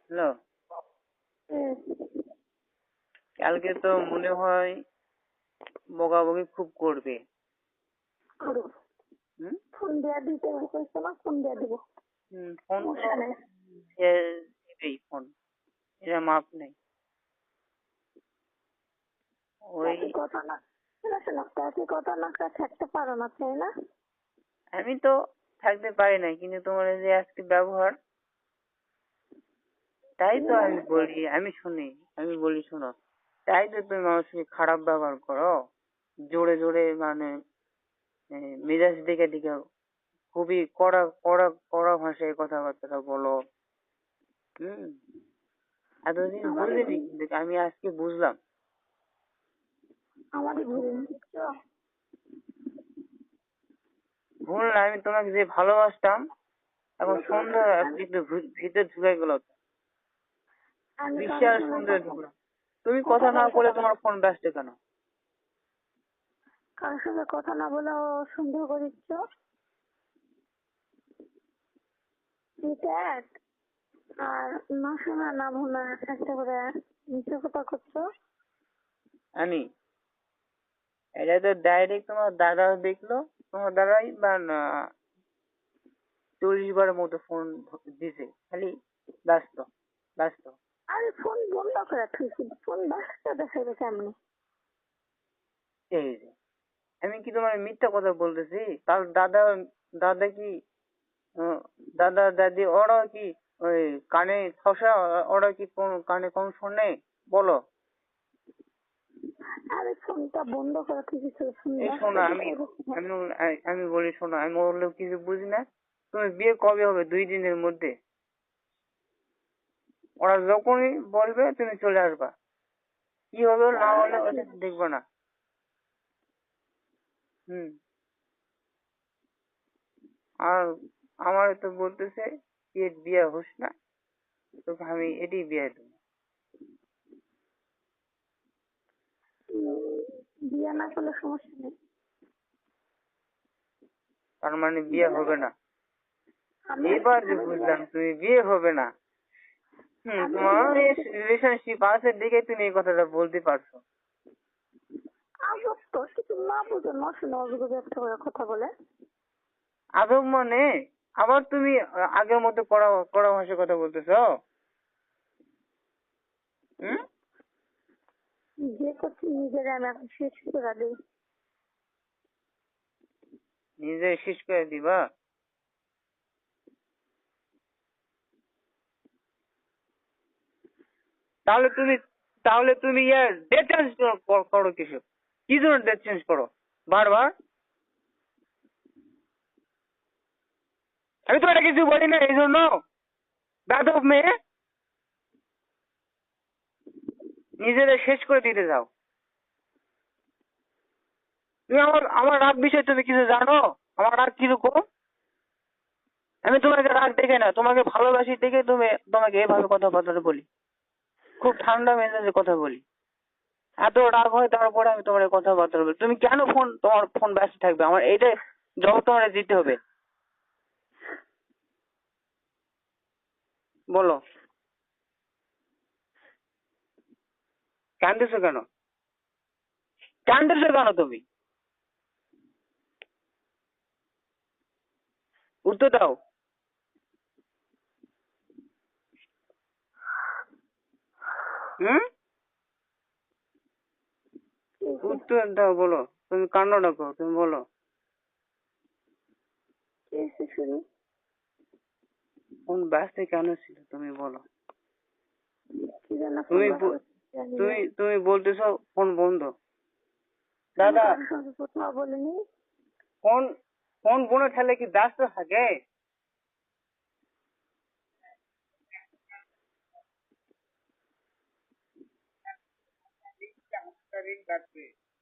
Hello, হুম, কালকে তো মনে হয় বকাবকি খুব করবে। করো। হুম ফোন দেওয়া দিতে কইছো না, ফোন দেওয়া দিব। ফোন তো সমস্যা নেই। সে দিবেই ফোন, এটা মাপ নেই। ওই তাকে কথা না, শোনো শোনো, তাকে কথা না কয়ে থাকতে পারো না, তাই না? আমি তো থাকতে পারি না, কিন্তু তোমার এই যে আজকে ব্যবহার, তাই কি তো আমি মানে? বলি, আমি বলি শোনো, তাই তো তুমি আমার সঙ্গে খারাপ ব্যবহার করো, জোরে জোরে মানে মেজাজ দিকে দিকে খুবই কড়া কড়া কড়া ভাষায় কথাবার্তা বলো। হুম এতদিন আমারই বুঝিনি, ভুল, কিন্তু আমি আজকে বুঝলাম। আমারই ভুল, বুঝছো? ভুল না, আমি তোমাকে যে ভালোবাসতাম এখন আমি তোমার সন্ধ্যা সঙ্গে আমি কিন্তু ভিতরে ঢুকে গেল, আমি কারোর বিশ্বাস সঙ্গে সুন্দর কথা ঢুকলাম। তুমি কথা কথা না বলতে বলে পারো তোমার না। ফোন ব্যস্ত কেন? কারোর সঙ্গে কথা না বলেও সন্দেহ করিচ্ছ, এটা এক। আর না শোনা না ভোলা থাকতে করে মিথ্যে কথা করছো। আমি এটা তো ডাইরেক্ট তোমার দাদা দেখলো, তোমার দাদাই বা না 40 বারের মতো ফোন দিছে, খালি ব্যস্ত ব্যস্ত। আরে ফোন বন্ধ করে থুইছি, ফোন বাসাটা দেখাবে কেমনে? এই যে আমি কি তোমার মিথ্যা কথা বলতেছি? তার দাদা দাদা কি আহ, দাদা দাদি ওরা কি ওই কানে খসা, ওরা কি কোন কানে কম শোনে? বলো। আরে ফোনটা বন্ধ করে থুইছি, ফোন এই শোনো, বাসাটা আমি দেখাবে। আমি আমি বলি শোনো, আমি বললেও কিছু বুঝি না। তুমি বিয়ে কবে হবে? 2 দিনের মধ্যে। ওরা যখনই বলবে তুমি চলে আসবা, কি হবে না হলে তাহলে কি? ওটা দেখবো না। হুম আর আমার তো বলতেছে যে বিয়ে হোস না, তোকে আমি এটি বিয়ে দেবো। বিয়ে না করলে সমস্যা নেই। তার মানে বিয়ে বিয়ে হবে না? আমি এবার যে আমি বিয়ে বুঝলাম তুমি বিয়ে হবে না। আমি তোমার বিয়ে করতে রিলেশনশিপ আছে দেখে তুমি এই কথাটা বলতে পারছো। আজব তো, কিছু না বুঝে না শুনে অজগবি একটা করে কথা বলে। আদব মানে আবার তুমি আগের মতো কড়া কড়া ভাষায় কথা বলতেছো। হুম বিয়ে করছি নিজের, আমি এখন শেষ করে দিই। নিজে শেষ করে দিবা? তাহলে তুমি তাহলে তুমি ইয়ার ডেট চেঞ্জ করো কিছু, কি জন্য ডেট চেঞ্জ করো বারবার? আমি তো এটা কিছু বলি না এই জন্য। বেয়াদব মেয়ে, নিজেদের শেষ করে দিতে যাও। তুমি আমার আমার রাগ বিষয়ে তুমি কিছু জানো? আমার রাগ কিরকম? আমি তোমাকে রাগ দেখে না, তোমাকে ভালোবাসি দেখে তোমাকে এভাবে কথাবার্তা বলি, খুব ঠান্ডা মেজাজে কথা বলি। এত রাগ হয় তারপরে আমি তোমার কথাবার্তা বলি, তুমি কেন তোমার ফোন ব্যস্ত থাকবে? আমার এইটাই জবাব তোমার দিতে হবে। বলো, কান্দতেছো কেন? কান্দতেছো কেন তুমি? উঠতে দাও। হুম ঠিক আছে, উত্তর দাও, বলো। তুমি কান্নাটা করো, তুমি বলো। ঠিক আছে, শুনি। ফোন ব্যস্ত কেন ছিল তুমি বলো। কি জন্য ফোন তুমি ব্যস্ত জানি না। তুমি বলতেছো ফোন বন্ধ। আমি দাদা, কারোর সঙ্গে কোথাও বলিনি। ফোন ফোন বোনে ঠেলে কি ব্যস্ত থাকে?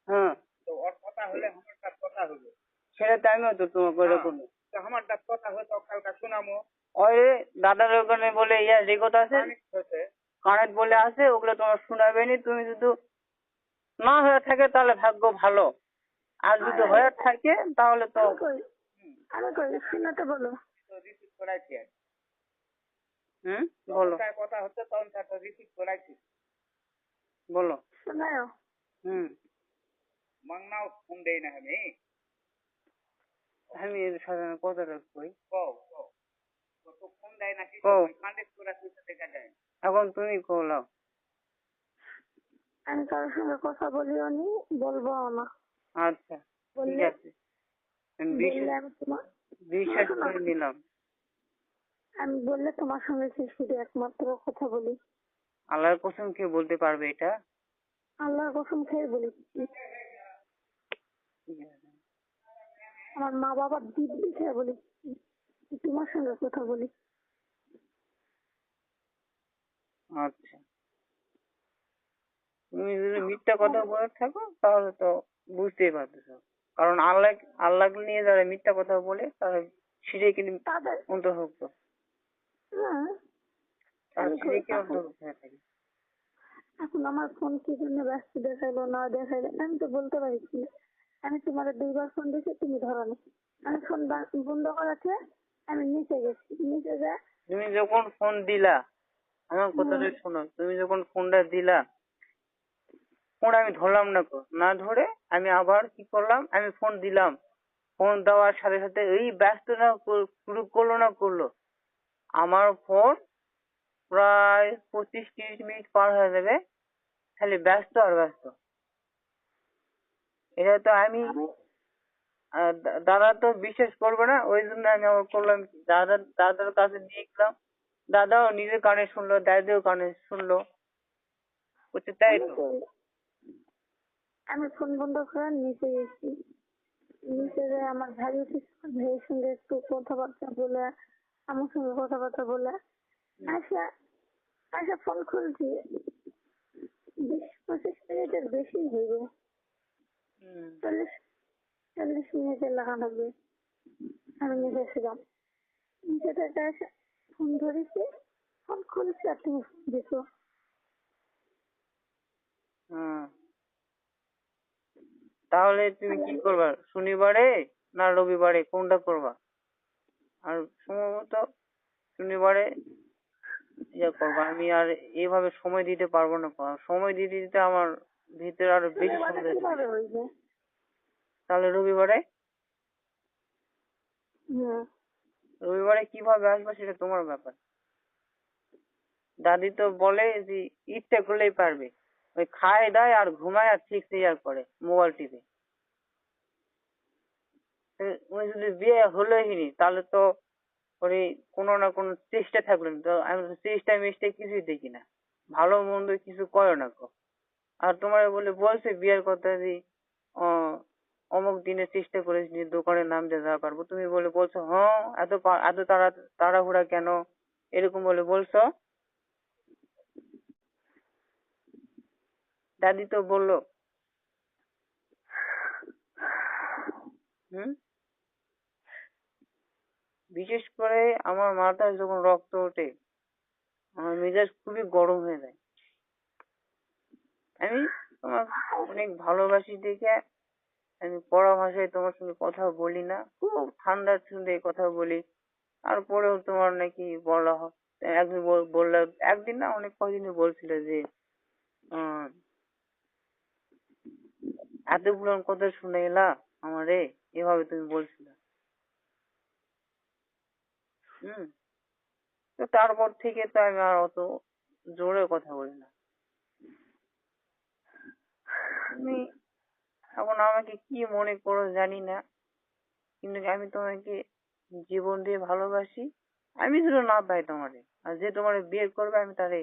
হ্যাঁ, তো ওর কথা হলে আমার কাছে কথা হলো, সেটা তো আমিও তো তোমাকে ওরকম তো আমার কথা হয়তো কালকে শোনামো। ওই দাদার ওখানে বলে ইয়া রেকর্ড আছে, কানেক্ট বলে আছে, ওগুলো তোমার শোনাবে নি। তুমি যদি না হয়ে থাকে তাহলে ভাগ্য ভালো, আর যদি আরে হয়ে থাকে তাহলে তো আমি কই, আমি কই, শোনাতে বলো। রিসিভ করাইছি। বলো কথা হচ্ছে তখন একটা রিসিভ করাইছি বলো শোনাও মাংনাও ফোন দেই না আমি আমি সাধারণ কথাটা কই কও কও তো ফোন দেয় না কি কও কানেক্ট করা কিছু দেখা যায় এখন তুমি কলাও আমি কারোর সঙ্গে কথা বলিও নি, বলবো না। আচ্ছা ঠিক বললে আছে আমি বললে আমি তোমার বিশ্বাস করে নিলাম আমি বললে তোমার সঙ্গে কি শুধু একমাত্র কথা বলি? আল্লাহর কসম কে বলতে পারবে এটা আল্লাহর কসম খেয়ে বলি, ঠিক আছে আমার মা বাবার দিব্যি খেয়ে বলি তোমার সঙ্গে কথা বলি। আচ্ছা তুমি যদি মিথ্যা কথা বলে থাকো তাহলে তো বুঝতেই পারতেছো কারণ আল্লাহকে নিয়ে যারা মিথ্যা কথা বলে তারা শিরকে তাদের অন্তর্ভুক্ত হ্যাঁ, তারা আমি শিরকে অন্তর্ভুক্ত হয়ে থাকে এখন আমার ফোন কি জন্য ব্যস্ত দেখাইলো না দেখাইলো আমি তো বলতে পারছি না। আমি তোমার 2বার ফোন দিয়েছি, তুমি ধরো না। আমি ফোন বন্ধ করাতে আমি নিচে গেছি, নিচে যা তুমি যখন ফোন দিলা আমার কথাটা শোনো তুমি যখন ফোনটা দিলা ফোন আমি ধরলাম না তো না ধরে আমি আবার কি করলাম আমি ফোন দিলাম ফোন দেওয়ার সাথে সাথে এই ব্যস্ত না শুরু করলো আমার ফোন প্রায় 25-30 মিনিট পার হয়ে যাবে খালি ব্যস্ত আর ব্যস্ত এটা তো আমি দাদা তো বিশ্বাস করবে না ওই জন্য আমি আবার করলাম কি, দাদার কাছে নিয়ে গেলাম দাদাও নিজের কানে শুনলো দাদিও কানে শুনলো বলছে তাই তো আমি ফোন বন্ধ করে নিচে গেছি, নিচে যে আমার ভাইয়ের সঙ্গে একটু কথাবার্তা বলে আমার সঙ্গে কথাবার্তা বলে আশা আশা ফোন খুলছি 20-25 মিনিটের বেশি হইবে, 40 মিনিটের লাগা লাগবে। আমি নিচে ছিলাম, নিচে থেকে এসে ফোন ধরেছি, ফোন খুলছি আর তুমি ফোন দিছো। তাহলে তুমি কি করবা শনিবারে না রবিবারে কোনটা করবা আর সম্ভবত শনিবারে ইয়ে করবা আমি আর এভাবে সময় দিতে পারবো না সময় দিতে দিতে আমার ভিতরে আরো বেশি সন্দেহ কিভাবে হইবে? তাহলে রবিবারে হম রবিবারে কিভাবে আসবা সেটা তোমার ব্যাপার দাদি তো বলে যে ইচ্ছে করলেই পারবে ওই খায় দায় আর ঘুমায় আর ঠিক আর করে মোবাইল টিপে উনি যদি বিয়ে হলোই তাহলে তো ওই কোনো না কোনো চেষ্টা থাকলো তো আমি তো চেষ্টা মিষ্টা কিছুই দেখি না ভালো মন্দ কিছু করো না গো আর তোমার বলছে বিয়ের কথা যে অমুক দিনে চেষ্টা করেছি দোকানের নাম দিয়ে দেওয়া পারবো তুমি বলছো হ্যাঁ এত তাড়াহুড়া কেন এরকম বলছো দাদি তো বললো বিশেষ করে আমার মাথায় যখন রক্ত ওঠে আমার মেজাজ খুবই গরম হয়ে যায় আমি তোমার অনেক ভালোবাসি দেখে আমি কড়া ভাষায় তোমার সঙ্গে কথা বলি না খুব ঠান্ডা ছন্দে কথা বলি তারপরেও তোমার নাকি বলা হয় একদিন বললে একদিন না অনেক কদিনই বলছিল যে এতগুলো কথা শুনে এলা আমারে এভাবে তুমি বলছিলে তো তারপর থেকে তো আমি আর অত জোরে কথা বলি না তুমি এখন আমাকে কি মনে করো জানি না কিন্তু আমি তোমাকে জীবন দিয়ে ভালোবাসি আমি শুধু না পাই তোমারে আর যে তোমার বিয়ে করবে আমি তারে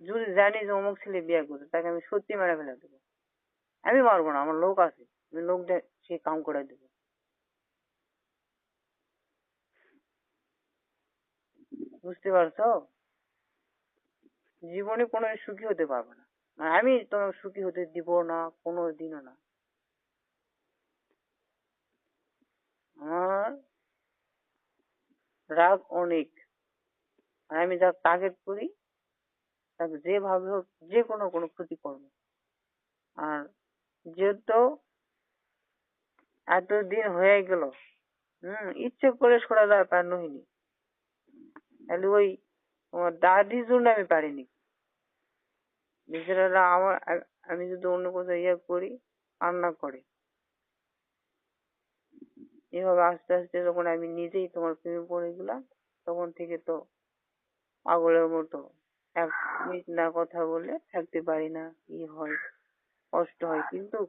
যদি জানি যে অমুক ছেলে বিয়ে করবে তাকে আমি সত্যি মেরে ফেলে দেবো আমি মারবো না আমার লোক আছে আমি লোক দিয়ে সে কাম করে দেবো বুঝতে পারছো জীবনে কোনো সুখী হতে পারবে না আমি তোমাকে সুখী হতে দিব না কোনো দিনও না আমার রাগ অনেক আর আমি যা টার্গেট করি তাকে যেভাবে হোক যে কোনো ক্ষতি করবো আর যেহেতু এতদিন হয়ে গেল ইচ্ছে করে সরে যায় পার নহিনি তাহলে ওই আমার দাদির জন্য আমি পারিনি। বেচারারা আমি যদি অন্য কোথাও করি কান্না করে। এভাবে আস্তে আস্তে যখন আমি নিজেই তোমার প্রেমে পড়ে গেলাম, তখন থেকে তো পাগলের মতো 1 মিনিট না কথা বলে থাকতে পারি না। কি হয়, কষ্ট হয়, কিন্তু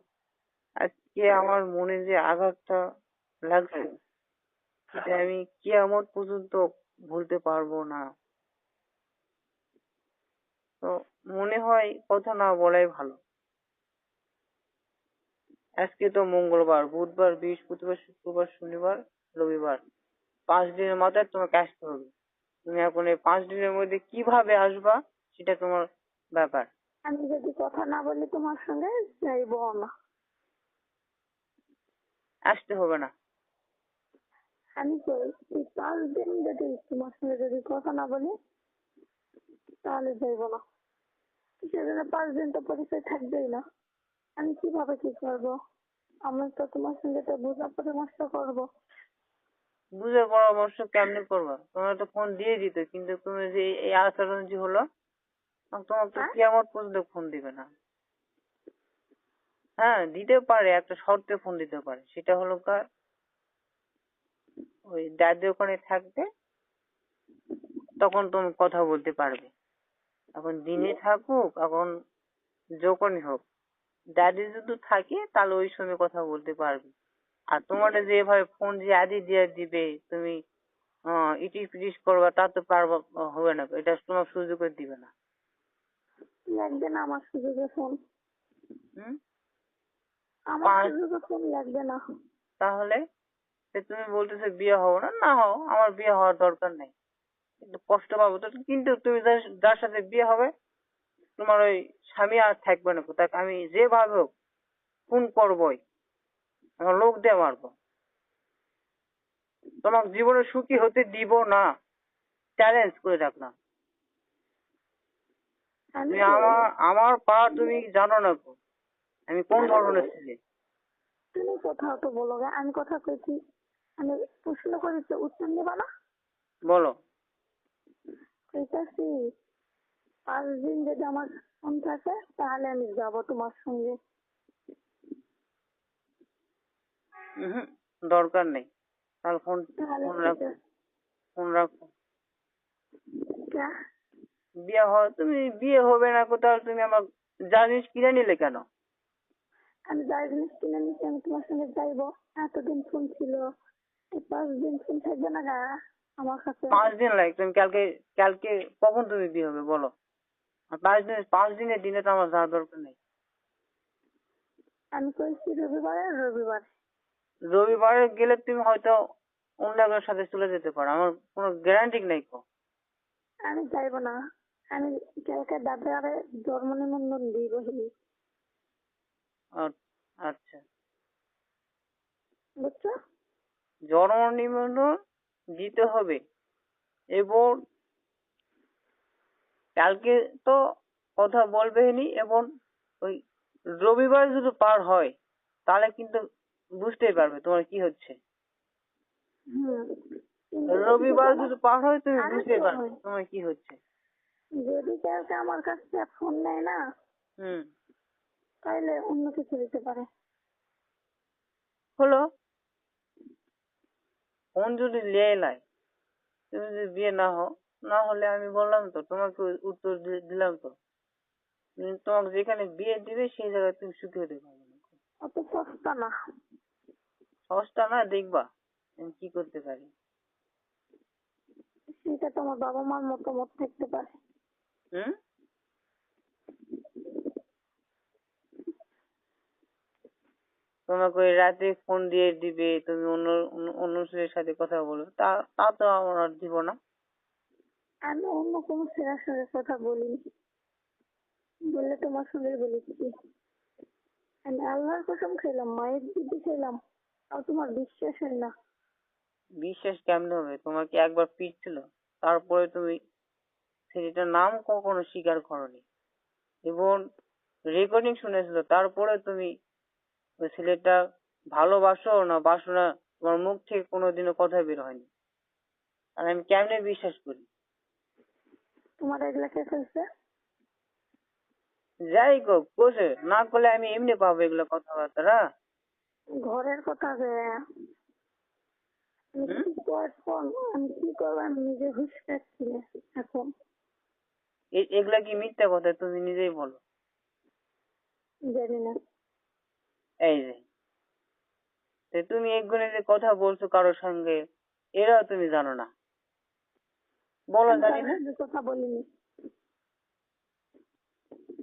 আজকে আমার মনে যে আঘাতটা লাগছে সেটা আমি কিয়ামত পর্যন্ত ভুলতে পারবো না। তো মনে হয় কথা না বলাই ভালো। আজকে তো মঙ্গলবার, বুধবার, বৃহস্পতিবার, শুক্রবার, শনিবার, রবিবার, 5 দিনের মাথায় তোমাকে আসতে হবে। তুমি এখন এই 5 দিনের মধ্যে কিভাবে আসবা সেটা তোমার ব্যাপার। আমি যদি কথা না বলি তোমার সঙ্গে যাইবো না। আসতে হবে না। আমি কই এই 5 দিন যদি তোমার সঙ্গে যদি কথা না বলি তাহলে যাইবো না। সেজন্য 5 দিন তো পরিচয় থাকবেই না। আমি কিভাবে কি করবো? আমি তো তোমার সঙ্গে তো বোঝা পরামর্শ করবো। বুঝে পরামর্শ কেমনে করবা? তোমার তো ফোন দিয়ে দিত, কিন্তু তুমি যে এই আচরণ যে হলো, তোমার তো হ্যাঁ, কিয়ামত পর্যন্ত ফোন দিবে না। হ্যাঁ, দিতে পারে, একটা শর্তে ফোন দিতে পারে। সেটা হলো ওই দাদি ওখানে থাকবে, তখন তুমি কথা বলতে পারবে। এখন দিনে থাকুক, এখন যখনই হোক, দাদি যদি থাকে তাহলে ওই সময় কথা বলতে পারবে। আর তোমার যে এভাবে ফোন যে আদি দিয়ে দিবে, তুমি ইটিস পিটিস করবা, তা তো পারবা, হবে না। এটা তোমার সুযোগ করে দিবে না। লাগবে না আমার সুযোগে ফোন। হুম। আমার পাঁচ সুযোগে ফোন লাগবে না। তাহলে যে তুমি বলতেছো বিয়ে হবো না, না হও, আমার বিয়ে হওয়ার দরকার নেই। কিন্তু কষ্ট পাবো তো। কিন্তু তুমি যার সাথে বিয়ে হবে, তোমার ওই স্বামী আর থাকবে না। তাকে আমি যেভাবে হোক খুন করবোই, আমার লোক দিয়ে মারবো। তোমার জীবনে সুখী হতে দিব না, চ্যালেঞ্জ করে রাখলাম। আমি তুমি কই আমার আমার পা তুমি জানো না গো, আমি কোন ধরনের ছেলে। তুমি কোথাও তো বলো গে, আমি কথা কইছি। আমি প্রশ্ন করেছি, উত্তর নেবা না? বলো। কইতাছি 5 দিন যদি আমার ফোন থাকে তাহলে আমি যাব তোমার সঙ্গে। হুম, দরকার নেই। তাহলে ফোন তাহলে ফোন ঠিক রাখো, আছে। ফোন রাখো। যা, বিয়ে হয়, তুমি বিয়ে হবে না কোথাও, তুমি আমার যা জিনিস কিনে নিলে কেন? আমি যার জিনিস কিনে নিচ্ছি আমি তোমার সঙ্গে যাইবো। এতদিন ফোন ছিল, এই 5 দিন ফোন থাকবে না গা আমার কাছে। 5 দিন লাগে, তুমি কালকে কালকে কখন তুমি বিয়ে হবে বলো? আর 5 দিনের দিনে তো আমার যাওয়ার দরকার নেই। আমি কইছি রবিবারে রবিবারে। রবিবারে গেলে তুমি হয়তো অন্য একজনের সাথে চলে যেতে পারো, আমার কোনো গ্যারান্টি নেই কো। আমি যাইবো না। আমি কালকে দাদারে জন্ম নিবন্ধন দিব। আ- আচ্ছা, বুঝছো? জন্ম নিবন্ধন দিতে হবে। এবং কালকে তো কথা বলবেনি, এবং ওই রবিবার যদি পার হয় তাহলে কিন্তু বুঝতেই পারবে তোমার কি হচ্ছে। হুম। কিন্তু যদি রবিবার আমার যদি পার হয় তুমি আরে বুঝতেই পারবে শোনো, তোমার কি হচ্ছে। যদি কালকে আমার কাছে ফোন নেয় না হুম। তাহলে অন্য কিছু দিতে পারে। হলো, ফোন যদি নিয়ে নেয়, তুমি যদি বিয়ে না হও, না হলে আমি বললাম তো তোমাকে উত্তর দিলাম তো, তোমাকে যেখানে বিয়ে দিবে সেই জায়গায় তুমি সুখী হতে পারবে না। অত সস্তা না। সস্তা না, দেখবা আমি কি করতে পারি। সেটা তোমার বাবা মার মতামত থাকতে পারে। হুম। তোমাকে ওই রাতে ফোন দিয়ে দিবে, তুমি অন্য অন্য অন্য ছেলের সাথে কথা বলো, তা তা তো আমার আর দিব না। আমি অন্য কোনো ছেলের সঙ্গে কথা বলিনি। বললে তোমার সঙ্গে বলেছি। আমি আল্লাহর কসম খাইলাম, মায়ের দিদি খাইলাম, আর তোমার বিশ্বাস হয় না। বিশ্বাস কেমনে হবে? তোমার কি একবার পিটছিল, তারপরে তুমি ছেলেটার নাম কখনো স্বীকার করনি, এবং রেকর্ডিং শুনেছিল, তারপরে তুমি ওই ছেলেটা ভালোবাসো না বাসো না, তোমার মুখ থেকে কোনোদিনও কথা বের হয়নি। আর আমি কেমনে বিশ্বাস করি? তোমার এগুলা কে ফেলছে? যাই হোক বসে না করলে আমি এমনি পাবো এগুলো কথাবার্তা। ঘরের কথা যে আমি হুম? কি করবো, আমি কি করবো, আমি নিজে হুশ পাচ্ছি না এখন। এগুলা কি মিথ্যা কথা? তুমি নিজেই বলো। জানি না। এই যে তো তুমি এগুলো যে কথা বলছো কারোর সঙ্গে, এরাও তুমি জানো না, বলো আমি জানি কারোর না। সাথে কথা বলিনি।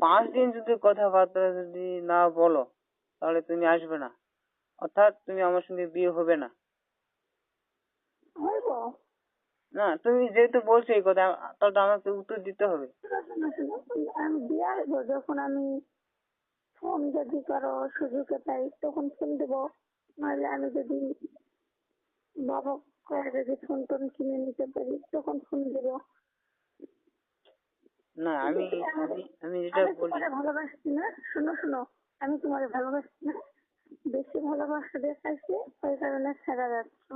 5 দিন যদি কথাবার্তা যদি না বলো তাহলে তুমি আসবে না, অর্থাৎ তুমি আমার সঙ্গে বিয়ে হবে না। হইব। না, তুমি যেহেতু বলছো এই কথা, তাহলে তো আমাকে উত্তর দিতে হবে। শোনো, শোনো, শোনো, আমি বিয়ে হইব যখন আমি ফোন যদি কারো সুযোগে পাই তখন ফোন দেবো। নাহলে আমি যদি বাবা করে যদি ফোন টোন কিনে নিতে পারি তখন ফোন দেবো। না, আমি যদি আমি আমি যেটা আমি বলি। তোমারে ভালোবাসছি না, শোনো শোনো, আমি তোমারে ভালোবাসছি না, বেশি ভালোবাসা দেখাইছে ওই কারণে ছেড়ে যাচ্ছ।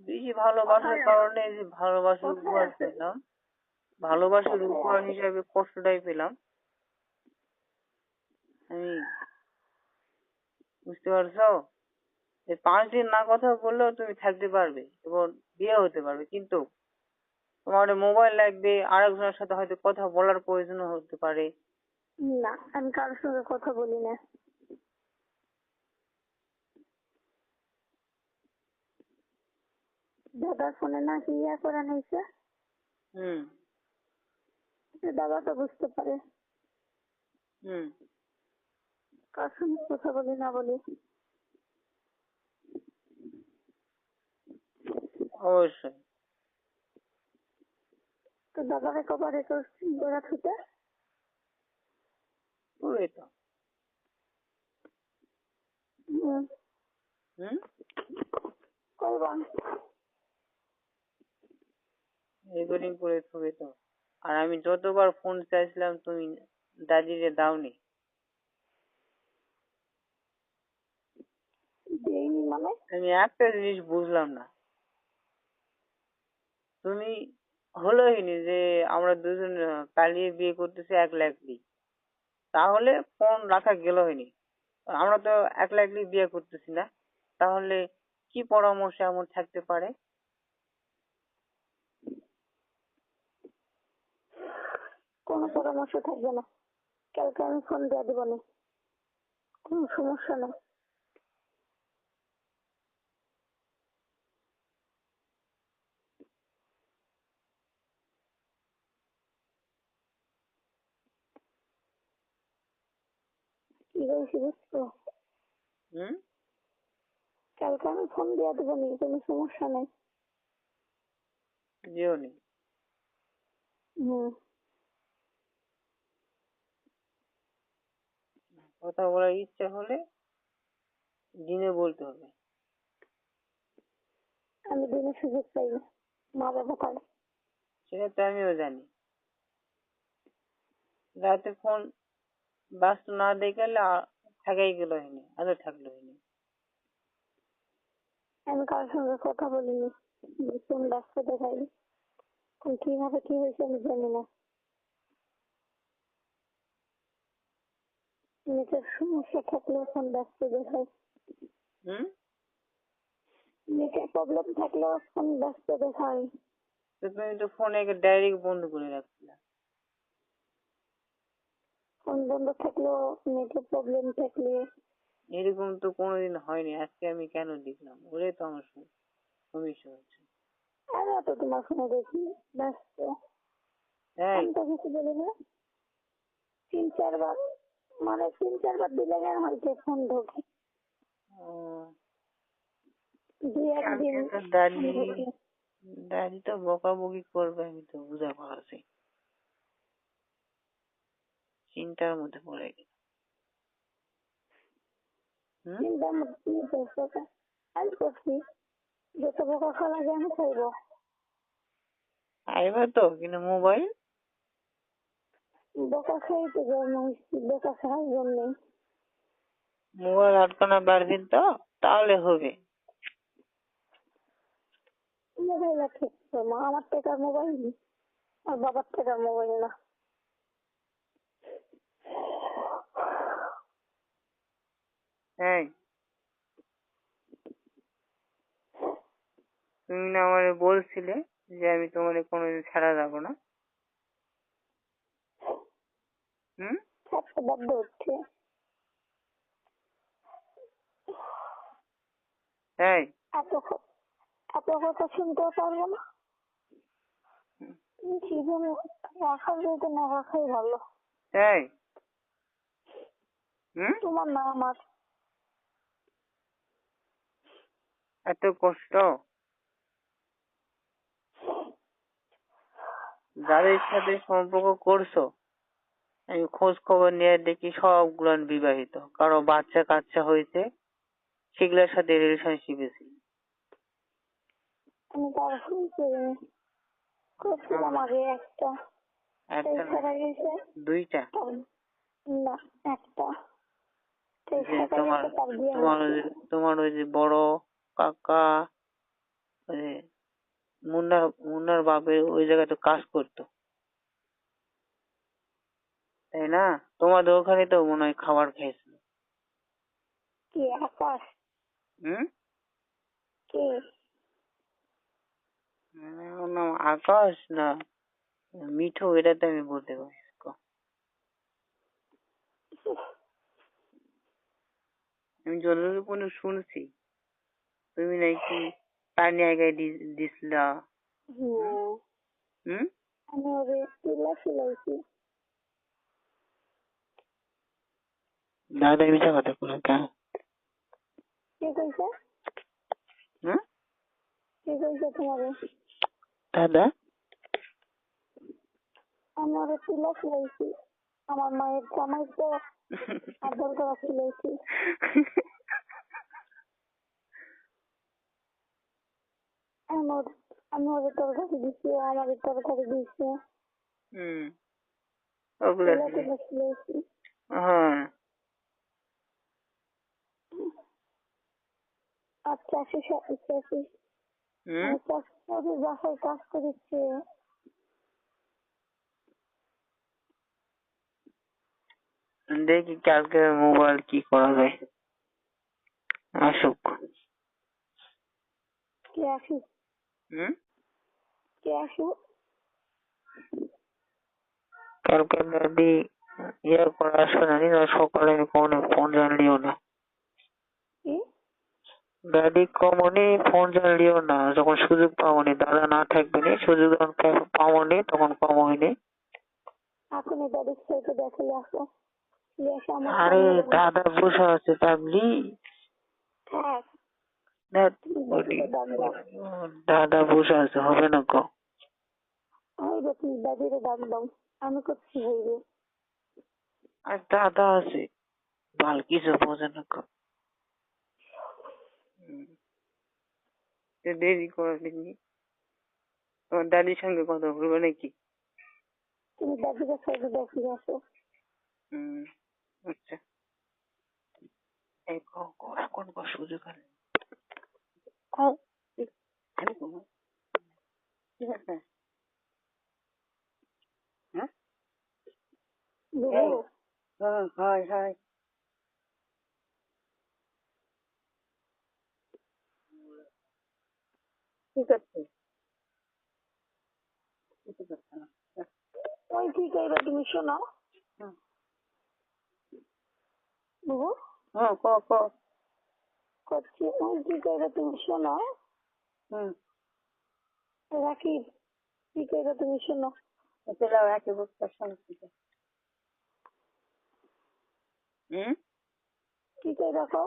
বেশি ভালোবাসার কোথায় কারণে যে ভালোবাসার কোথায় উপহার আছে? পেলাম, ভালোবাসার কোথায় উপহার আছে? হিসাবে কষ্টটাই পেলাম আমি, বুঝতে পারছো? এই 5 দিন না কথা বললেও তুমি থাকতে পারবে এবং বিয়ে হতে পারবে, কিন্তু তোমার মোবাইল লাগবে, আরেকজনের সাথে হয়তো কথা বলার প্রয়োজন হতে পারে। না, আমি কারোর সঙ্গে কথা বলি না। দাদার ফোনে নাকি ইয়া করে নিয়েছে, হুম। দাদা তো বুঝতে পারে হুম। কার সঙ্গে কথা বলি না বলি। অবশ্যই। তো দাদারে কবার এ করছি ওরা ছুটে। ওই তো। হুম, হুম। করবা। রেকর্ডিং করে থবে তো। আর আমি যতবার ফোন চাইছিলাম তুমি দাদিরে দাওনি। দেইনি মানে? আমি একটা জিনিস বুঝলাম না, তুমি হলোই নি যে আমরা দুজন পালিয়ে বিয়ে করতেছি একলা একলি, তাহলে ফোন রাখা গেল হয়নি। আমরা তো একলা একলি বিয়ে করতেছি না, তাহলে কি পরামর্শ এমন থাকতে পারে? কোনো পরামর্শ থাকবে না, কালকে আমি ফোন দিয়ে দেবো না, কোনো সমস্যা নেই। কি বলছি বুঝছো? হুম। কালকে আমি ফোন দিয়ে দেবো নি, কোনো সমস্যা নেই। যেও নি। হুম, কথা বলার ইচ্ছা হলে দিনে বলতে হবে। আমি দিনে সুযোগ পাই না, মা বাবা করে। সেটা তো আমিও জানি। রাতে ফোন ব্যস্ত না দেখালে থাকাই গেল হয়নি, আরো থাকলো হয়নি। আমি কারোর সঙ্গে কথা বলিনি, ফোন ব্যস্ত দেখাইনি, কিভাবে কি হয়েছে আমি জানি না। নেটের সমস্যা থাকলেও ফোন ব্যস্ত দেখাই, হুম। নেটের প্রবলেম থাকলেও ফোন ব্যস্ত দেখাই। তো তুমি তো ফোনে ডাইরেক্ট বন্ধ করে রাখছিলা। ফোন বন্ধ থাকলেও নেটের প্রবলেম থাকলে। এরকম তো কোনোদিন হয়নি, আজকে আমি কেন দেখলাম? ওরে তো আমার সমস্যা হচ্ছে। আরে তো তোমার ফোনে দেখি ব্যস্ত, এই। আমি তো কিছু বলি না। 3-4 বার, মানে 3-4 বার দিলে হয়তো ফোন ঢোকে, ও, 2-1 দিন কালকে তো ফোন ঢোকে। দাদি তো বকাবকি করবে, আমি তো বুঝা পারছি। চিন্তার মধ্যে পড়ে গেল। হুম। চিন্তার মধ্যে তুমি বসে আমি করছি, যত বোকা খাওয়া লাগে আমি খাইবো। আইবা তো, কিন্তু মোবাইল বোকা খাই তো জন্ম হয়েছি, বোকা খাওয়ার জন্যে। মোবাইল আটকানা পারবেন তো, তাহলে হবে। মোবাইল আছে তো মা, আমার টাকার মোবাইল আর বাবার থেকে মোবাইল না। এই তুমি না আমারে বলছিলে যে আমি তোমারে কোনোদিন ছাড়া যাবো না? হুম? একটা বড্ড হচ্ছে। এই এত কথা শুনতেও পারবো না। জীবনে রাখার যেতে না রাখাই ভালো। এই হুম? তোমার না আমার। এত কষ্ট যাদের সাথে সম্পর্ক করছো, আমি খোঁজ খবর নিয়ে দেখি সবগুলান বিবাহিত, কারো বাচ্চা কাচ্চা হয়েছে, সেগুলোর সাথে রিলেশনশিপে ছিল। আমি তার করছিলাম আগে একটা, সেই একটা না, ছাড়া গেছে। দুইটা। না, একটা, সেই যে ছাড়া গেছে, তার বিয়ে হয়েছে। তোমার ওই যে বড় কাকা, ওই যে মুন্নার বাপের ওই জায়গায় তো কাজ করতো, তাই না? তোমাদের ওখানে তো মনে হয় খাবার খেয়েছিল। কি আকাশ? হুম? কে? ওর নাম আকাশ না মিঠু, এটা তো আমি বলতে পারি। আমি জলরূপনে শুনছি তুমি নাকি তানিয়া গায়ে দিছিলা। হ্যাঁ, হুম? আমি ওরে তুলা সিলাইছি। দাদা মিশা কথা কোনো কেন? কে কইছে? হুম? কে কইছে তোমারে? দাদা আমি ওরে তুলা সিলাইছি। আমার মায়ের জামাই তো আদর করা সিলাইছি। আমি ওরে তরকারি দিচ্ছি, ও আমাদের তরকারি দিচ্ছে। হুম, ওগুলো তুলা তুলা সিলাইছি। হ্যাঁ। আর চাষি চাষি হুম? চাষি বাসায় কাজ করেছে। দেখি কালকে মোবাইল কি করা যায়, আসুক। কে আসুক? হুম? কে আসুক? কালকে দাদি ইয়ে করে আসবে না, না সকালে আমি কোনো ফোন জানলিও না। কি? দাদি কমনি ফোন জানলিও না, যখন সুযোগ পাবনি, দাদা না থাকবে নি, সুযোগ যখন পাবনি তখন কম হয়নি। এখনই দাদির সাথে দেখে আসো। এসে আমার আরে সামনে বসে। দাদা বসে আছে পাগলি। হ্যাঁ, ধ্যাৎ, তুমি ওটি দাদিকে ডাক দাও। দাদা বসে আছে, হবে না গো। হইবে, তুমি দাদিরে ডাক দাও। আমি করছি হইবে। আর দাদা আছে, ভাল কিছু বোঝে না গো। দেরি করে দিননি, তোমার দাদির সঙ্গে কথা বলবো নাকি? তুমি দাদিকে সাথে দেখে আসো। হুম, আচ্ছা। এই এখন সুযোগ আছে। ঠিক আছে। হ্যাঁ, বুবু, হয় হয়। ঠিক আছে, কিছু করছে না। ওই ঠিক আছে, তুমি শোনো। হুম, বুবু, হ্যাঁ, ক। করছি, ওই ঠিক আছে, তুমি শোনো। হুম, রাখি, ঠিক আছে, তুমি শোনো। চলে একই বছর সমস্যা। হুম, ঠিক আছে, রাখো,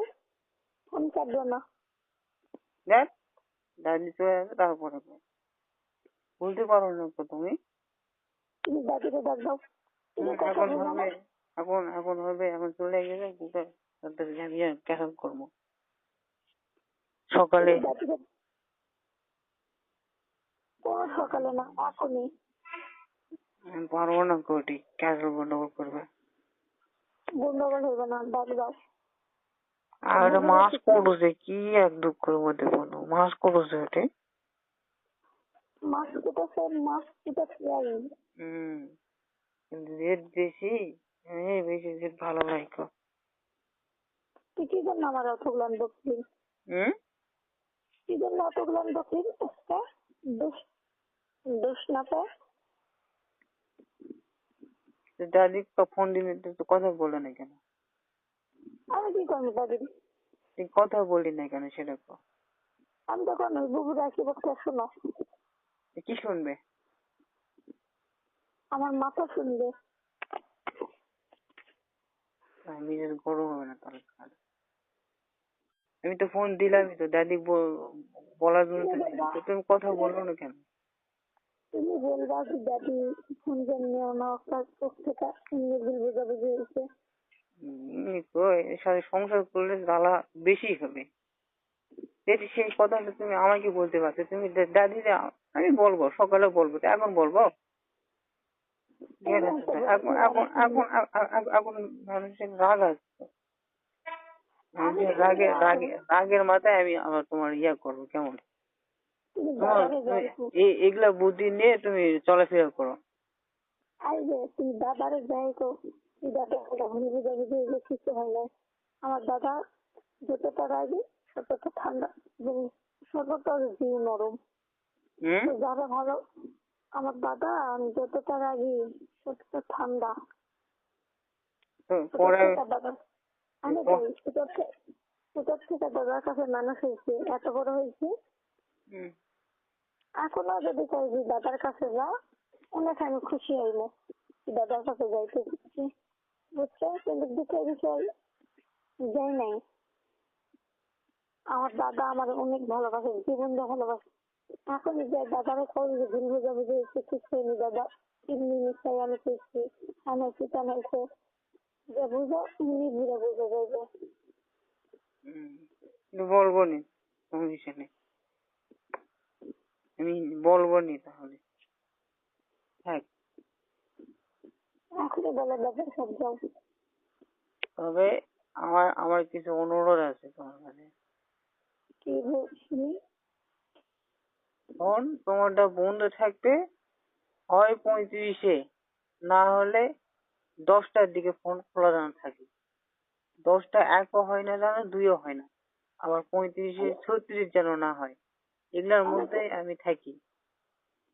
ফোন কাটবো না। দেখ দাদি চলে যাবে, তারপরে বলতে পারো না তো তুমি। তুমি দাদিকে ডাক দাও। তুমি কথা এখন বলো না। হবে, এখন হবে, এখন চলে গেলে কি করে আমি কেন করবো সকালে? তুমি দাদিকে কোনো সকালে না, এখনই। আমি পারবো না কোটি ক্যান্সেল গন্ডগোল করবে। গন্ডগোল হইবে না, ডাক দাও। আর মাস করছে কি এক দুঃখের মধ্যে বলো, মাস করছে ওটা। মাছ কুটাছে, মাছ কুটাতে যাই। কিন্তু রেট বেশি, বেশি রেট ভালো নাই কো। তুই কি জন্য আমার অতগুলান বকলি? কি জন্য অতগুলান বকলি? একটা দোষ দোষ না পায়। দাদি ফোন দিলে তো কথা বলে না কেন? আমি কি করবো দাদি? তুই কথা বলি না কেন সেটা কো। আমি তখন ওই বুবুরা কি বলতে শোনো, কি শুনবে? আমার মাথা শুনবে। নিজের গরম হবে না তাহলে? আমি তো ফোন দিলামই তো দাদি বলার জন্য তো দিলাম। তো তুমি কথা বললো না কেন? তুমি বলবা যে দাদি ফোন নিও না, কাজ থেকে ইংরেজি বোঝাবুঝি হয়েছে। এর সাথে সংসার করলে জ্বালা বেশি হবে। যদি সেই কথাটা তুমি আমাকে বলতে পারছো, তুমি দাদিরে আমি বলবো, সকালে বলবো, তো এখন বলবো? এখন এখন এখন এখন মানুষের রাগ আছে। মানুষের রাগের মাথায় আমি আবার তোমার ইয়া করবো কেমন? তোমার এগুলা বুদ্ধি নিয়ে তুমি চলাফেরা করো। তুই দাদারে যাই তো, তুই দাদা ভুল বোঝাবুঝি হয়েছে, কিছু হয় না। আমার দাদা যতটা রাগি ততটা ঠান্ডা এবং ততটা জীব নরম। যারা ভালো, আমার দাদা আমি যতটা রাগি ততটা ঠান্ডা। আমি ছোটোর থেকে দাদার কাছে মানুষ হয়েছি, এত বড় হয়েছি। এখনো যদি কই যে দাদার কাছে যা, অনেক আমি খুশি হইব দাদার কাছে যাইতে খুশি, বুঝছো? কিন্তু দুঃখের বিষয় যাই নাই। আমার দাদা আমার অনেক ভালোবাসে, জীবন দিয়ে ভালোবাসে। এখন যে দাদারে কই যে ভুল বোঝাবুঝি হয়েছে, কিছু হয়নি দাদা, এমনি মিশাই আমি করছি, আনাইছি টানাইছে, যে বুঝো এমনি ঘুরে বুঝে যাইবে। বলবো নি, সমস্যা নেই, আমি বলবো নি তাহলে। হ্যাঁ, এখনই বলে দাদা সব যাও। তবে আমার আমার কিছু অনুরোধ আছে তোমার কাছে। কি বলছি? ফোন তোমারটা বন্ধ থাকবে, হয় 35-এ, না হলে 10টার দিকে ফোন খোলা যেন থাকে। 10টা 1ও হয় না যেন, 2ও হয় না, আবার 35-এ 36 যেন না হয়। এগুলোর মধ্যে আমি থাকি।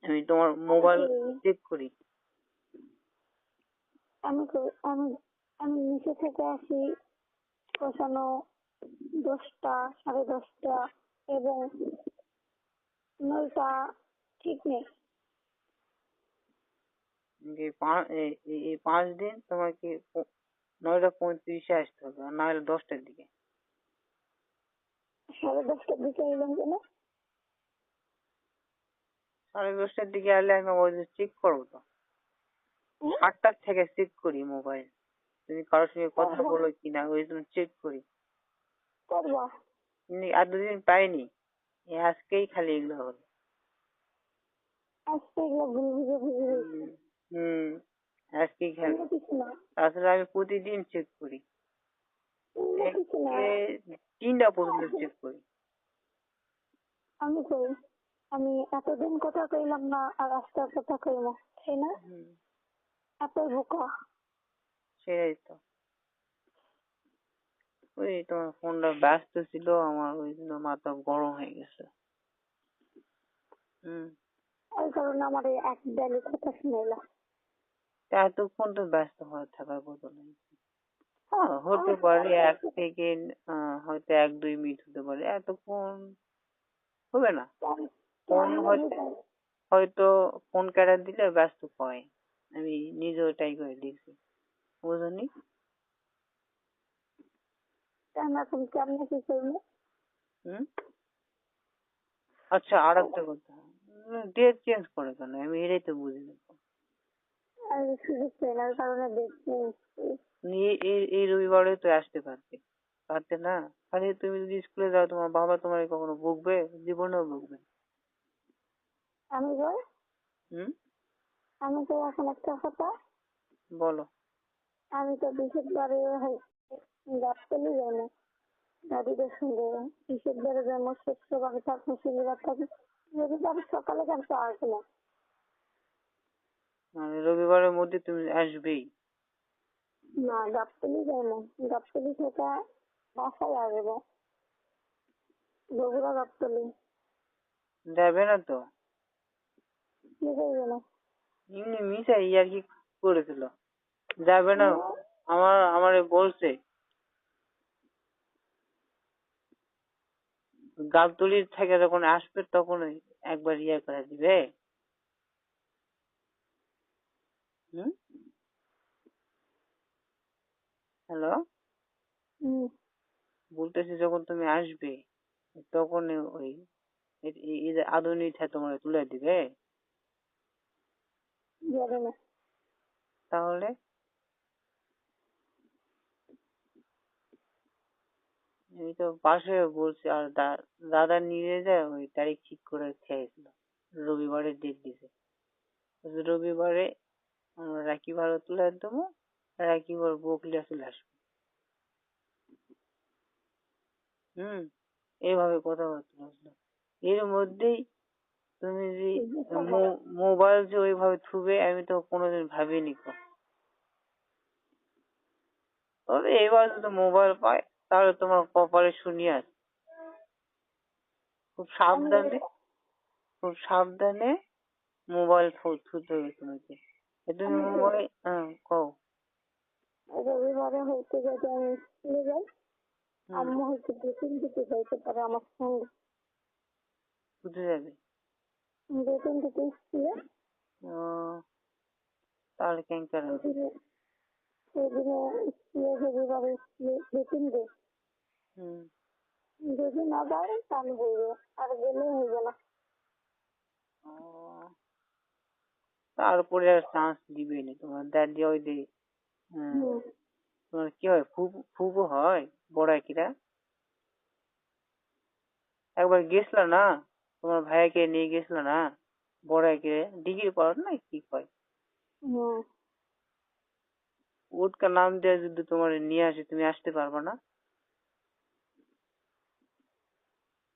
আমি তোমার মোবাইল চেক করি। আমি আমি আমি নিচে থেকে আসি পৌঁছানো 10টা, 10:30 এবং 9টা, ঠিক নেই। এই 5 দিন তোমাকে 9টা 35-এ আসতে হবে, আর না হলে 10টার দিকে। 10:30টার দিকে এলাম কেন? 10:30টার দিকে আসলে আমি ওই চেক করবো তো। 8টার থেকে চেক করি মোবাইল, তুমি কারোর সঙ্গে কথা বলো কিনা, ওই জন্য চেক করি। করবা? আর দুদিন পাইনি, আজকেই খালি এগুলো হলো। আজকে এগুলো ভুল বুঝে বুঝে হয়েছে। আজকেই খালি। কিছু না, তাছাড়া আমি প্রতিদিন চেক করি, কিছু না। 3টা পর্যন্ত চেক করি। আমি কই, আমি এতদিন কথা কইলাম না আর আজকে কথা কইব, তাই না? এতই বোকা। সেটাই তো। ওই তোমার ফোনটা ব্যস্ত ছিল, আমার ওই জন্য মাথা গরম হয়ে গেছে। ওই কারণে আমার এই এক ডালি কথা শুনাইলা। এতক্ষণ তো ব্যস্ত হয়ে থাকার কথা নেই। হতে পারে 1 সেকেন্ড, হয়তো 1-2 মিনিট হতে পারে, এতক্ষণ হবে না। ফোন হয়তো ফোন কেটে দিলে ব্যস্ত হয়, আমি নিজে ওটাই করে দিয়েছি, বুঝলি? এখন কেমনে কি করবো? আচ্ছা, আর একটা কথা, ডেট চেঞ্জ করে কেন? আমি এটাই তো বুঝি না। আর সুযোগ পেলার কারণে দেখছি। এই রবিবারে তো আসতে পারতে, পারতে না? খালি তুমি যদি স্কুলে যাও, তোমার বাবা তোমার কখনো বকবে? জীবনেও বকবে। আমি বল, আমি তো এখন একটা কথা বলো। আমি তো বৃহস্পতিবারে গাছতলি যাই না দাদিদের সঙ্গে, বৃহস্পতিবারে যেমন শুক্রবার থাকবো, শনিবার থাকবো, রবিবার সকালে কেন তো আসবে না? মানে রবিবারের মধ্যে তুমি আসবেই? না, গাবতলি যায় না, গাবতলি থেকে বাসায় আসবে, বগুড়া গাবতলি। যাবে না তো? কি করবে না? এমনি মিশাই আর কি করেছিল, যাবে না? আমারে বলছে গাবতলির থেকে যখন আসবে তখন একবার করে দিবে। হুম, হ্যালো, হুম, বলতেছি যখন তুমি আসবে তখন ওই আধুনিক তোমার তুলে দিবে। যাবে না। তাহলে আমি তো পাশে বলছি, আর দাদা নিয়ে যায় ওই তারিখ ঠিক করে খেয়েছিল, রবিবারের ডেট দিছে। রবিবারে আমরা রাখি ভালো তুলে দেবো, রাখি বার বকলিয়া চলে আসবে। হুম, এইভাবে কথাবার্তা বললো। এর মধ্যেই তুমি যে মোবাইল যে ওইভাবে থুবে আমি তো কোনোদিন ভাবিনি কো। তবে এবার যদি মোবাইল পায় তাহলে তোমার কপালে শুনিয়ে আছে। খুব সাবধানে, খুব সাবধানে মোবাইল থুতে হবে তোমাকে। তুমি মোবাইল, হ্যাঁ কও। রবিবারে হইতে যদি আমি স্কুলে যাই, হুম, আম্মু হয়তো বেতন দিতে যাইতে পারে আমার সঙ্গে। বুঝে যাবে। বেতন দিতে স্কুলে, ও, তাহলে কেঙ্কার হবে। সেদিনে সেদিনে স্কুলে রবিবারে স্কুলে বেতন দেয়। হুম, যদি না যায় তাহলে হইবে, আর গেলে হইবে না। ও, তারপরে আর চান্স দিবে না তোমার দাদি ওই যে, হ্যাঁ, হুম, তোমার কি হয়, ফুপু হয় বড় কিরা। একবার গেছিল না, তোমার ভাইয়াকে নিয়ে গেছিল না বড় কে ডিগ্রি করার না কি কয়, হুম, ওটকা নাম দিয়ে যদি তোমার নিয়ে আসে তুমি আসতে পারবে না?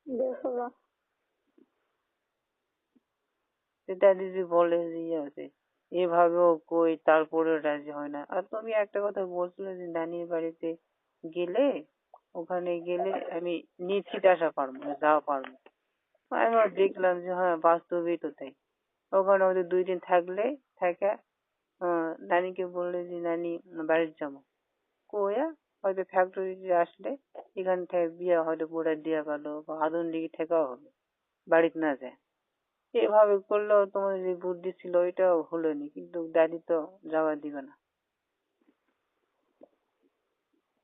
দেখো না। সেটা দিদি বলে যে ইয়ে আছে, এভাবেও কই তারপরেও রাজি হয় না। আর তুমি একটা কথা বলছিলে যে নানির বাড়িতে গেলে, ওখানে গেলে আমি নিশ্চিত আসা পারবো, যাওয়া পারবো। আমিও দেখলাম যে হ্যাঁ বাস্তবেই তো তাই। ওখানে ওদের 2 দিন থাকলে থাকা, নানিকে বললে যে নানি বাড়িতে যাবো, কইয়া হয়তো ফ্যাক্টরিতে আসলে এখান থেকে বিয়ে হয়তো পড়ে দেওয়া গেল বা আদর দিকে থেকেও হবে, বাড়িতে না যায়। এভাবে করলেও তোমার যে বুদ্ধি ছিল ওইটাও হলো নি, কিন্তু দাদি তো যাওয়া দিবে না।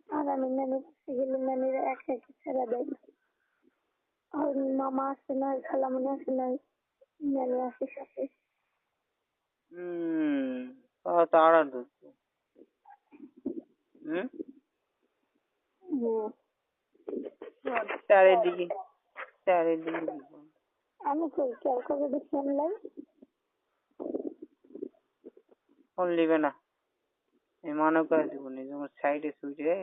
আর আমি নানির কাছে গেলে নানিরা একা একা ছেড়ে দেয় না। আর মামা আসে না, খালামণি আসে না, নানি আসে সাথে। তারা ধরতো। হম, হুম, চারিদিকে, চারিদিকে বিপদ। আমি কই খেয়াল করে দেখি অনলাইন। ফোন নিবে না, আমি মানা করে দেবো নি, তোমার সাইডে সুইটে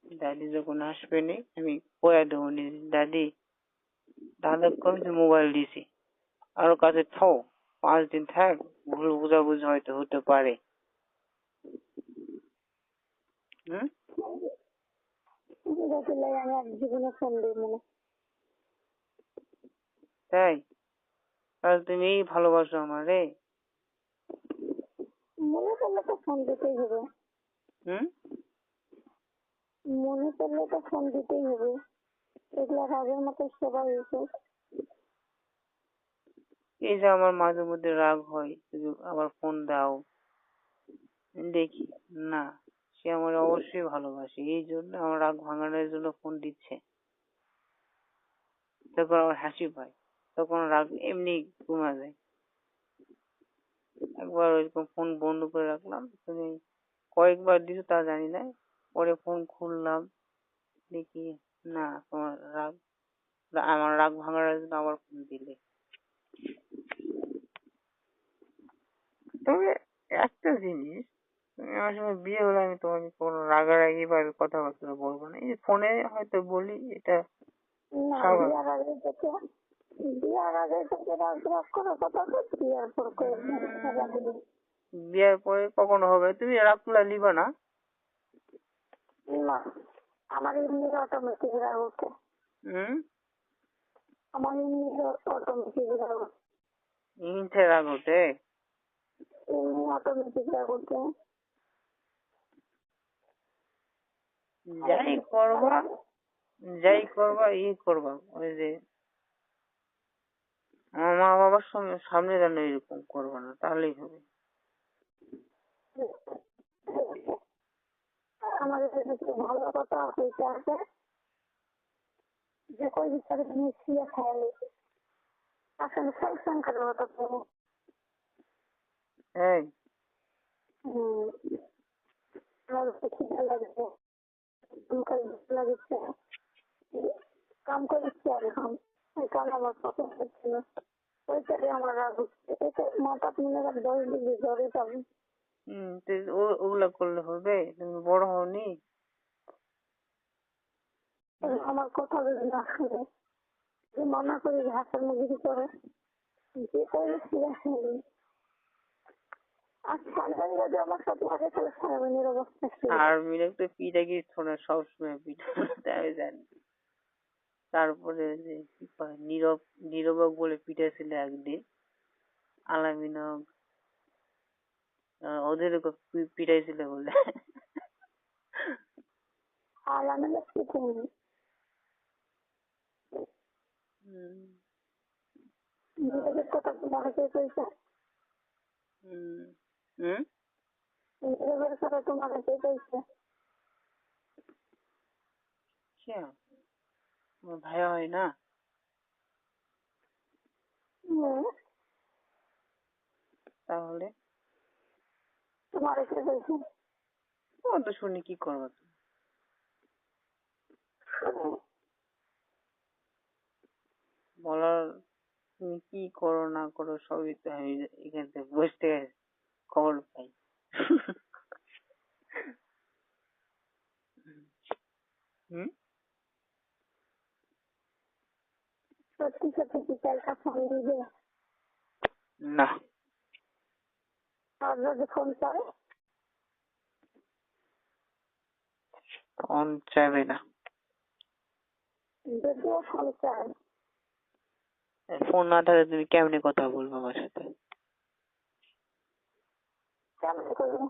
দাদি যখন আসবে নি আমি কয়ে দেবো নি, দাদি দাদা কম যে মোবাইল দিছি আর ওর কাছে থাও, 5 দিন থাক, ভুল বুঝাবুঝি হয়তো হতে পারে। হুম, দেখলে আমি এক জীবনে ফোন দিই মনে। তাই? তাহলে তুমি ভালোবাসো আমারে? মনে করলে তো ফোন দিতেই হবে। হুম, মনে করলে তো ফোন দিতেই হবে। এগুলো আগের মতো সবাই এসে। এই যে আমার মাঝে মধ্যে রাগ হয়, তুমি আবার ফোন দাও, দেখি না, সে আমার অবশ্যই ভালোবাসে, এই জন্য আমার রাগ ভাঙানোর জন্য ফোন দিচ্ছে। তখন আমার হাসি পায়, তখন রাগ এমনি কমে যায়। একবার ওইরকম ফোন বন্ধ করে রাখলাম, তুমি কয়েকবার দিছো তা জানি না, পরে ফোন খুললাম, দেখি না তোমার রাগ, আমার রাগ ভাঙানোর জন্য আবার ফোন দিলে। তবে একটা জিনিস, তুমি আমার সঙ্গে বিয়ে হলে আমি তোমাকে কোনো রাগারাগি বা কথাবার্তা বলবো না, এই যে ফোনে হয়তো বলি, এটা না, স্বাভাবিক। বিয়ার আগে থেকে বিয়ার আগে থেকে রাগ রাগ করার কথা তো বিয়ার পর করে বিয়ের পরে কখনো হবে? তুমি রাগগুলা নিবা না? না, আমার এমনি অটোমেটিক রাগ ওঠে। হুম, আমার এমনি অটোমেটিক রাগ ওঠে। ইনতে রাগ ওঠে? এমনি অটোমেটিক রাগ ওঠে। যাই করবা করবা ওই যে আমার মা বাবার সামনে যেন এরকম করবা না, তাহলেই হবে। আমাদের কাছে ভালো কথা হইতে আছে যে কই বিচারে তুমি শুয়ে খেয়ালি আসলে সব সংখ্যার কথা করবো। এই আমার খিদে লাগছে, লাগছে, কাম করেছি আর এখন ওই কাম আমার পছন্দ হচ্ছে না, ওইটাই আমার রাগ হচ্ছে। এটা মাথা মনে রাখ 10 ডিগ্রি জ্বরে যাবে। তো ওগুলা করলে হবে? তুমি বড় হওনি? আমার কথা যদি না শুনে যে মানা করে হাতের মুখে করে যে করে শিখে আর সামনে যদি আমার সাথে আগে তাহলে সামনের অবস্থা আর মিলে তো পিঠা কি শোনা, সবসময় পিঠা আমি জানি। তারপরে যে কি কয় নীরবক বলে পিঠা ছিল একদিন, আলামিনা ওদের পিঠাই ছিল বলে। আর আমি শিখে নিজেদের কথা তোমার কাছে কইছে, নিজেদের কথা তোমার কাছে কইছে। আমার ভাইয়া হয় না? তাহলে তোমার কাছে কইছে ও তো শুনি কি করবো তুমি? বলার, তুমি কি করো না করো সবই তো আমি এখান থেকে বসতে খবর পাই। হুম, সত্যি সত্যি কি চালটা ফোন দিবে? না, আর যদি ফোন করে ফোন চাইবে না। যদিও ফোন চায় ফোন না থাকলে তুমি কেমনে কথা বলবো আমার সাথে? কেমন করবো?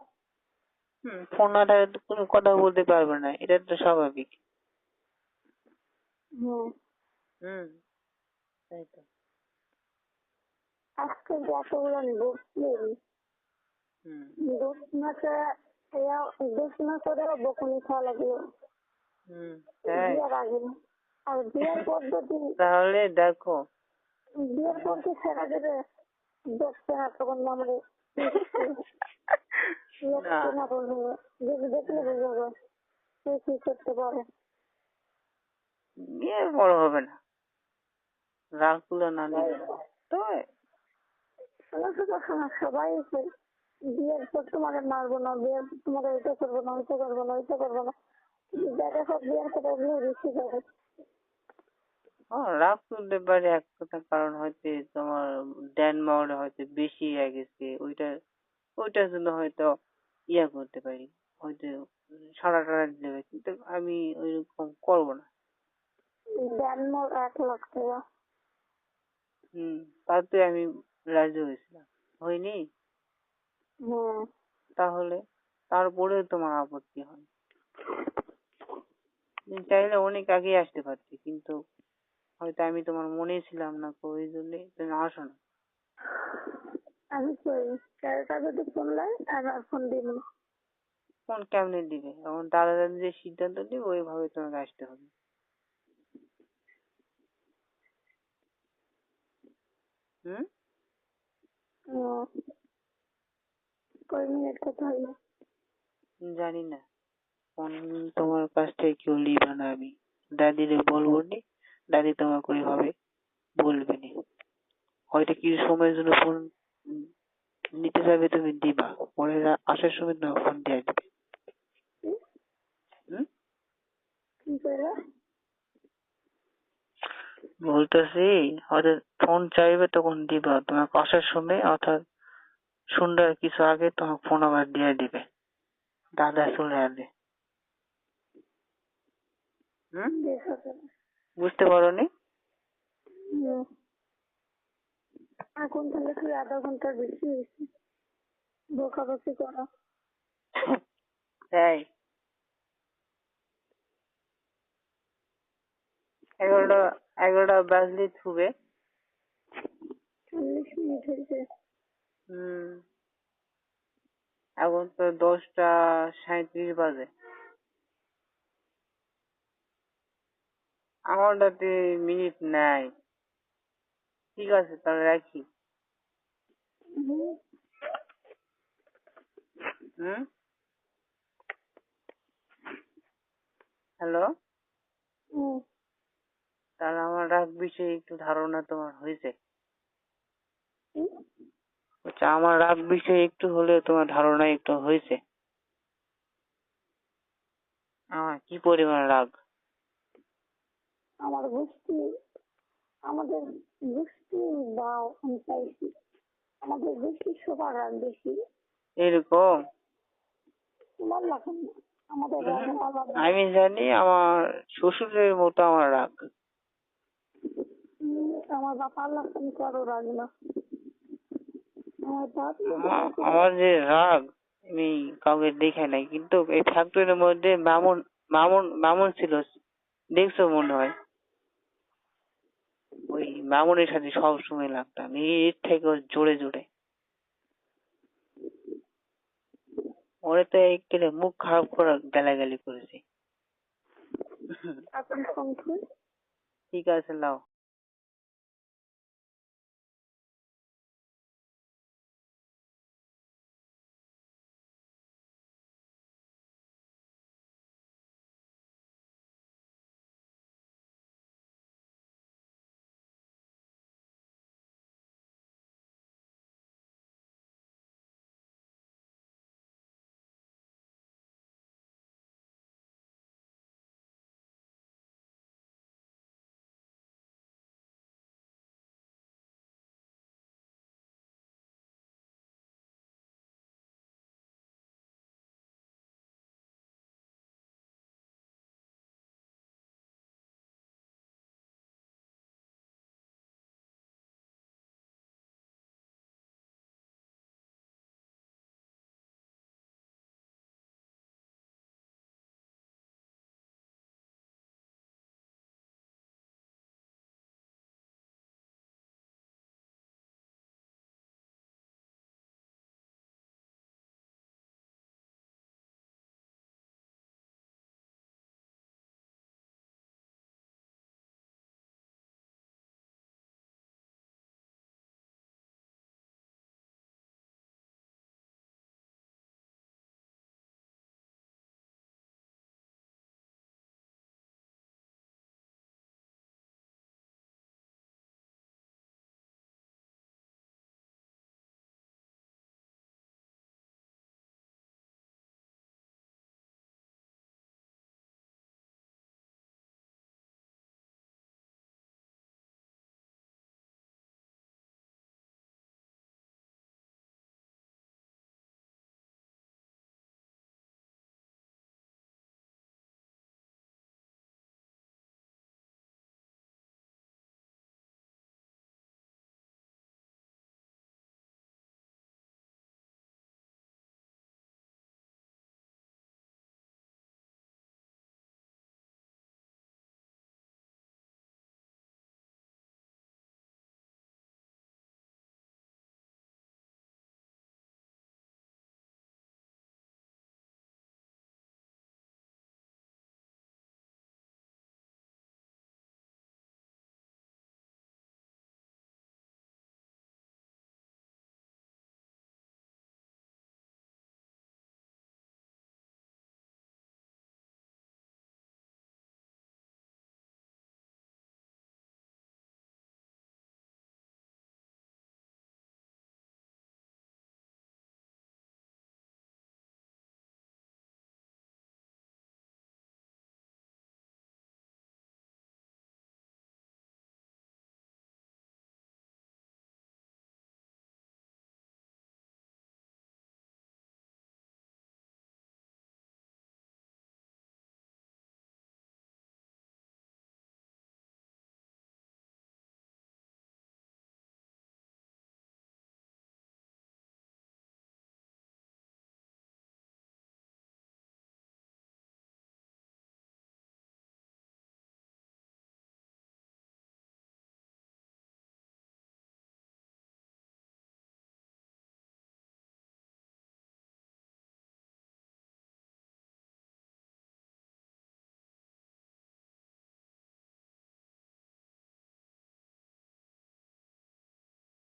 ফোন না থাকলে তো তুমি কথা বলতে পারবে না, এটা তো স্বাভাবিক। তাই তো। আজকে যে এতগুলো বসলেন দোষ না করে বকুনি খাওয়া লাগলো বিয়ের আগে। আর বিয়ের পদ্ধতি তাহলে দেখো, বিয়ের পদ্ধতি সেরা দেবে দেখছে না তখন আমরা না বলবো যদি দেখলে বুঝবো সে কি করতে পারে। বিয়ে বড় হবে না, রাগ তুলে না নিলে তো। সবাই বিয়ের পর তোমাকে মারবো না, বিয়ের পর তোমাকে এটা করবো না, ওইটা করবো না, ওইটা করবো না, দেখো বিয়ের পর ওগুলো বেশি যাবে। রাগ তুলতে পারে এক কথা, কারণ হয়তো তোমার ডেনমার্কে হয়তো বেশি হয়ে গেছে, ওইটার জন্য হয়তো করতে পারি, হয়তো সারা টারা দিতে পারি, কিন্তু আমি ওইরকম করবো না। ডেনমার্ক 1 লাখ টাকা। তাতে আমি রাজি হয়েছিলাম, হয়নি? তাহলে তারপরে তোমার আপত্তি হয়? তুমি চাইলে অনেক আগে আসতে পারছি, কিন্তু হয়তো আমি তোমার মনে ছিলাম না, ওই জন্য তুমি আসো না। আমি কারোটা যদি ফোন লাই আর ফোন দিব না। ফোন কেমনে দিবে? এখন দাদা দাদি যে সিদ্ধান্ত দিবে ওইভাবে তোমাকে আসতে হবে। কয় মিনিট কথা হইলো? জানি না, ফোন তোমার কাছ থেকে কেউ নিবে না। আমি দাদিরে বলবো নি, দাদি তোমাকে ওইভাবে বলবে নি। হয়তো কিছু সময়ের জন্য ফোন নিতে যাবে, তুমি দিবা, পরে আসার সময় তোমার ফোন দিয়ে দিবে। বলতে বলতেছি ওদের ফোন চাইবে তখন দিবা, তোমার কথার শুনে অর্থাৎ সুন্দর কিছু আগে তোমার ফোন আবার দিয়ে দিবে, দাদা চলে আসবে। দেখা যাবে। বুঝতে পারোনি? হুম। এখন তাহলে তুই আধা ঘন্টার বেশি হয়েছে বকাবকি করা। তাই 11টা বাজলে থুবে। 40 মিনিট হয়েছে। হুম, এখন তো 10টা 37 বাজে। আমারটাতে মিনিট নাই। ঠিক আছে তাহলে রাখি। হুম। হুম, হ্যালো। হুম। তাহলে আমার রাগ বিষয়ে একটু ধারণা তোমার হয়েছে? আচ্ছা, আমার রাগ বিষয়ে একটু হলেও তোমার ধারণা একটু হয়েছে আমার কি পরিমাণ রাগ। আমার গোষ্ঠী, আমাদের গোষ্ঠী বা আমি চাইছি আমাদের গোষ্ঠীর সবার রাগ বেশি। এরকম? তোমার লাগান না, আমাদের রাগ আলাদা। আমি জানি আমার শ্বশুরের মতো আমার রাগ। আমার বাবার লাগান কারো রাগ না। আমার বাপ আমার যে রাগ আমি কাউকে দেখে নাই, কিন্তু এই ফ্যাক্টরির মধ্যে মামুন ছিল, দেখছো মনে হয়। ওই মামুনের সাথে সব সময় লাগতাম, এর থেকে জোরে জোরে। ওরে তো একটু মুখ খারাপ করে গালাগালি করেছি। এখন সংখ্যা ঠিক আছে, লাও।